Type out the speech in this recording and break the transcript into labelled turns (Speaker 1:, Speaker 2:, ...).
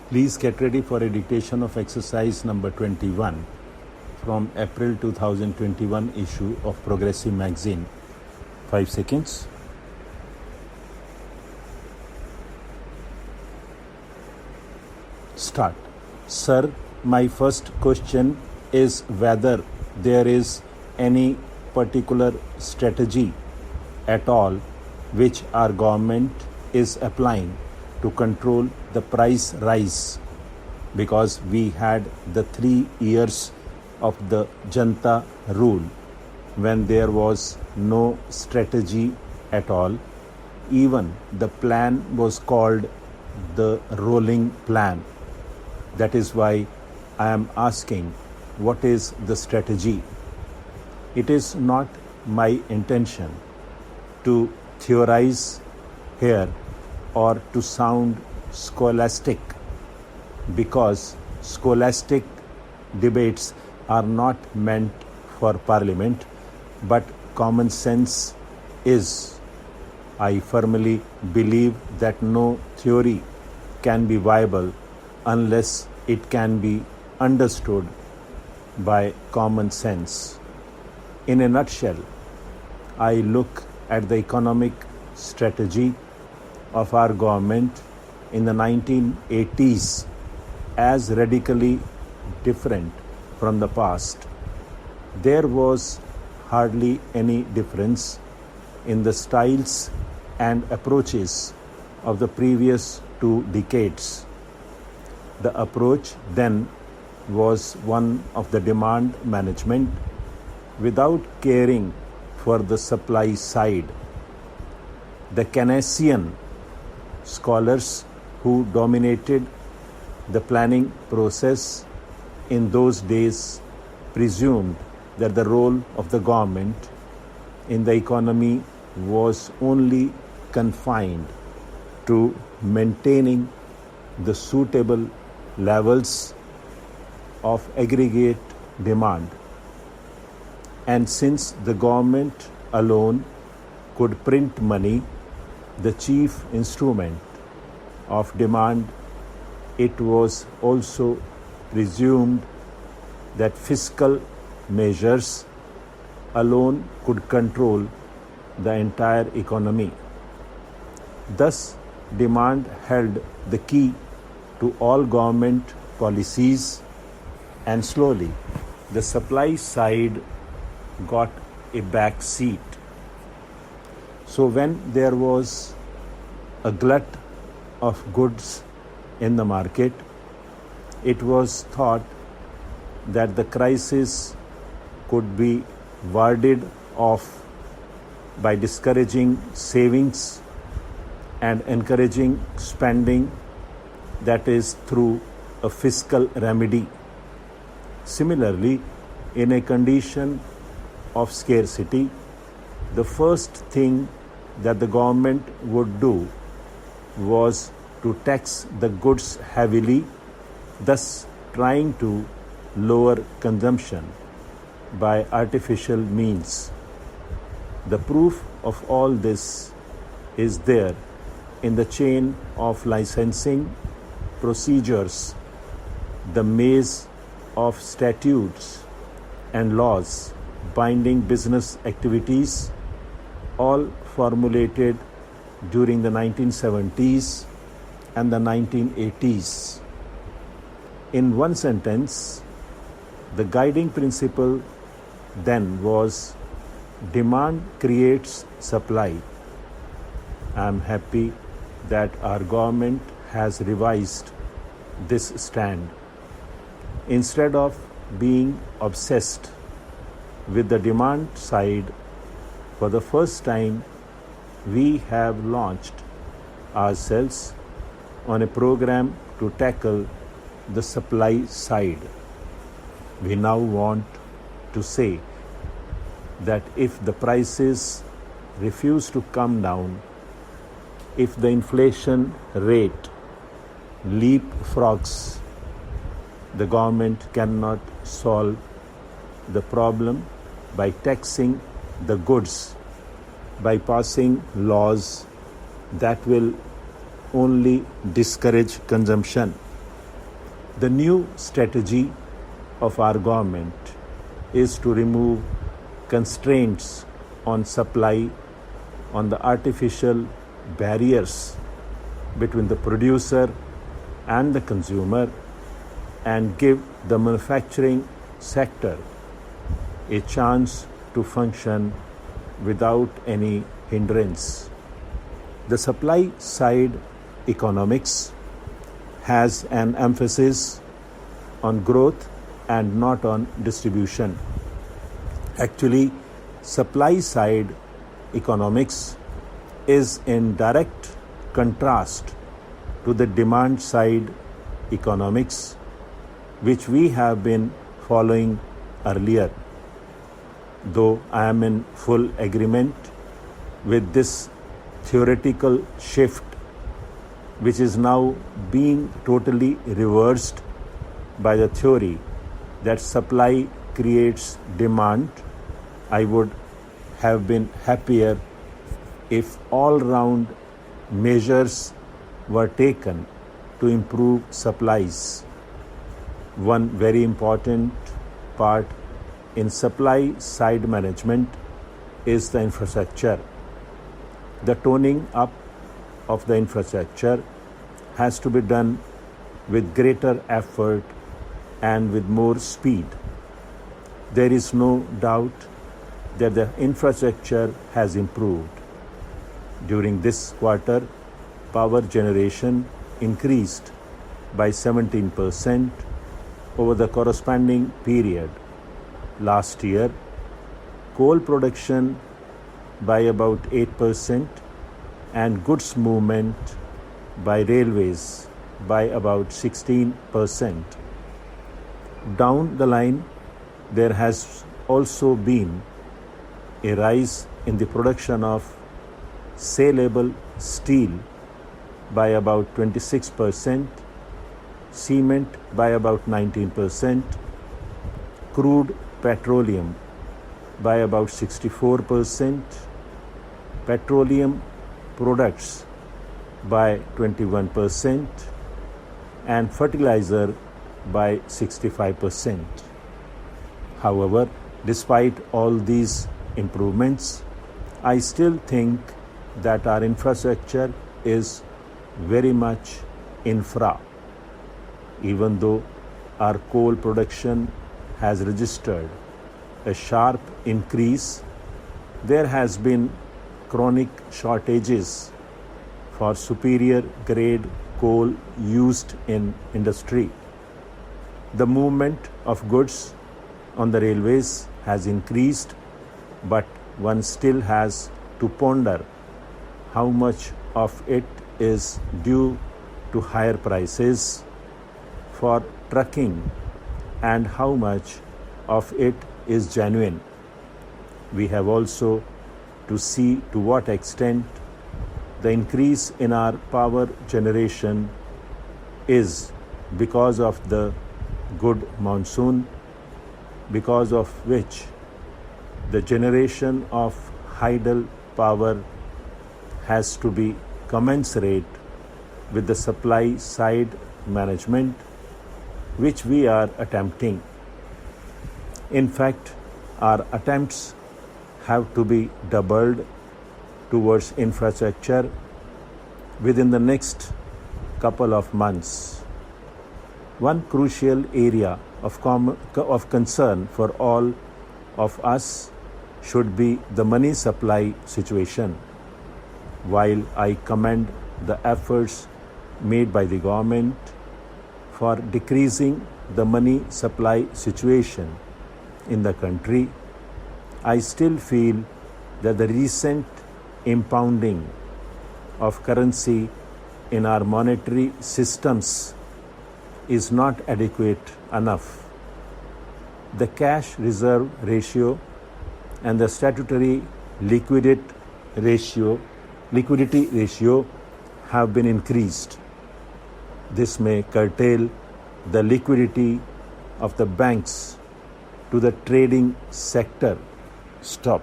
Speaker 1: Please get ready for a dictation of exercise number 21 from April 2021 issue of Progressive Magazine. 5 seconds. Start. Sir, my first question is whether there is any particular strategy at all which our government is applying to control the price rise, because we had the 3 years of the Janta rule when there was no strategy at all. Even the plan was called the rolling plan. That is why I am asking, what is the strategy? It is not my intention to theorize here or to sound scholastic, because scholastic debates are not meant for parliament, but common sense is. I firmly believe that no theory can be viable unless it can be understood by common sense. In a nutshell, I look at the economic strategy of our government in the 1980s as radically different from the past. There was hardly any difference in the styles and approaches of the previous 2 decades. The approach then was one of the demand management without caring for the supply side. The Keynesian scholars who dominated the planning process in those days presumed that the role of the government in the economy was only confined to maintaining the suitable levels of aggregate demand. And since the government alone could print money, the chief instrument of demand, it was also presumed that fiscal measures alone could control the entire economy. Thus, demand held the key to all government policies, and slowly the supply side got a back seat. So when there was a glut of goods in the market, it was thought that the crisis could be warded off by discouraging savings and encouraging spending, that is through a fiscal remedy. Similarly, in a condition of scarcity, the first thing that the government would do was to tax the goods heavily, thus trying to lower consumption by artificial means. The proof of all this is there in the chain of licensing procedures, the maze of statutes and laws binding business activities, all formulated during the 1970s and the 1980s. In one sentence, the guiding principle then was demand creates supply. I am happy that our government has revised this stand. Instead of being obsessed with the demand side, for the first time, we have launched ourselves on a program to tackle the supply side. We now want to say that if the prices refuse to come down, if the inflation rate leapfrogs, the government cannot solve the problem by taxing the goods, by passing laws that will only discourage consumption. The new strategy of our government is to remove constraints on supply, on the artificial barriers between the producer and the consumer, and give the manufacturing sector a chance to function without any hindrance. The supply side economics has an emphasis on growth and not on distribution. Actually, supply side economics is in direct contrast to the demand side economics, which we have been following earlier. Though I am in full agreement with this theoretical shift, which is now being totally reversed by the theory that supply creates demand, I would have been happier if all-round measures were taken to improve supplies. One very important part in supply side management is the infrastructure. The toning up of the infrastructure has to be done with greater effort and with more speed. There is no doubt that the infrastructure has improved. During this quarter, power generation increased by 17% over the corresponding period last year, coal production by about 8%, and goods movement by railways by about 16%. Down the line, there has also been a rise in the production of saleable steel by about 26%, cement by about 19%, crude petroleum by about 64%, petroleum products by 21%, and fertilizer by 65%. However, despite all these improvements, I still think that our infrastructure is very much infra. Even though our coal production has registered a sharp increase, there has been chronic shortages for superior grade coal used in industry. The movement of goods on the railways has increased, but one still has to ponder how much of it is due to higher prices for trucking and how much of it is genuine. We have also to see to what extent the increase in our power generation is because of the good monsoon, because of which the generation of hydel power has to be commensurate with the supply side management, which we are attempting. In fact, our attempts have to be doubled towards infrastructure within the next couple of months. One crucial area of concern for all of us should be the money supply situation. While I commend the efforts made by the government for decreasing the money supply situation in the country, I still feel that the recent impounding of currency in our monetary systems is not adequate enough. The cash reserve ratio and the statutory liquidity ratio have been increased. This may curtail the liquidity of the banks to the trading sector. Stop.